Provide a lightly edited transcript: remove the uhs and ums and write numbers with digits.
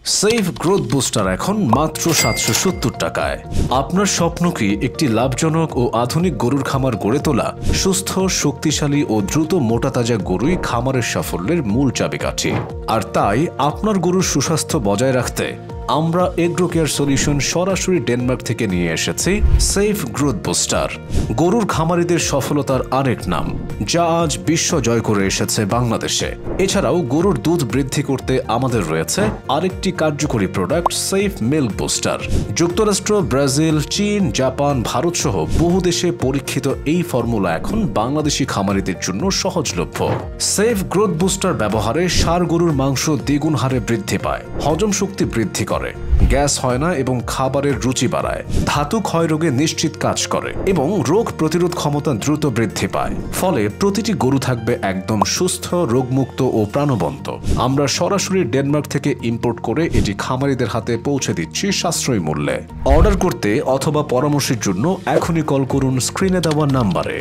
Safe growth booster এখন মাত্র 770 টাকায়। আপনার স্বপ্ন কি একটি লাভজনক ও আধুনিক গরুর খামার গড়ে তোলা? সুস্থ, শক্তিশালী ও দ্রুত মোটাতাজা গরুই খামারের সাফল্যের মূল চাবিকাঠি। আর তাই আপনার গরুর সুস্বাস্থ্য বজায় রাখতে আমরা এগ্রো কেয়ার সলিউশন সরাসরি ডেনমার্ক থেকে নিয়ে এসেছি সেফ গ্রোথ বুস্টার, গরুর খামারিদের সফলতার আরেক নাম, যা আজ বিশ্ব জয় করে এসেছে বাংলাদেশে। এছাড়াও গরুর দুধ বৃদ্ধি করতে আমাদের রয়েছে আরেকটি কার্যকরী প্রোডাক্ট সেফ মিল্ক বুস্টার। যুক্তরাষ্ট্র, ব্রাজিল, চীন, জাপান, ভারত সহ বহু দেশে পরীক্ষিত এই ফর্মুলা এখন বাংলাদেশি খামারিদের জন্য সহজলভ্য। সেফ গ্রোথ বুস্টার ব্যবহারে ষাঁড় গরুর মাংস দ্বিগুণ হারে বৃদ্ধি পায়, হজম শক্তি বৃদ্ধি করে, গ্যাস হয় না এবং খাবারের রুচি বাড়ায়, ধাতু ক্ষয় রোগে নিশ্চিত কাজ করে এবং রোগ প্রতিরোধ ক্ষমতা দ্রুত বৃদ্ধি পায়। ফলে প্রতিটি গরু থাকবে একদম সুস্থ, রোগমুক্ত ও প্রাণবন্ত। আমরা সরাসরি ডেনমার্ক থেকে ইম্পোর্ট করে এটি খামারিদের হাতে পৌঁছে দিচ্ছি সাশ্রয়ী মূল্যে। অর্ডার করতে অথবা পরামর্শের জন্য এখনই কল করুন স্ক্রিনে দেওয়া নাম্বারে।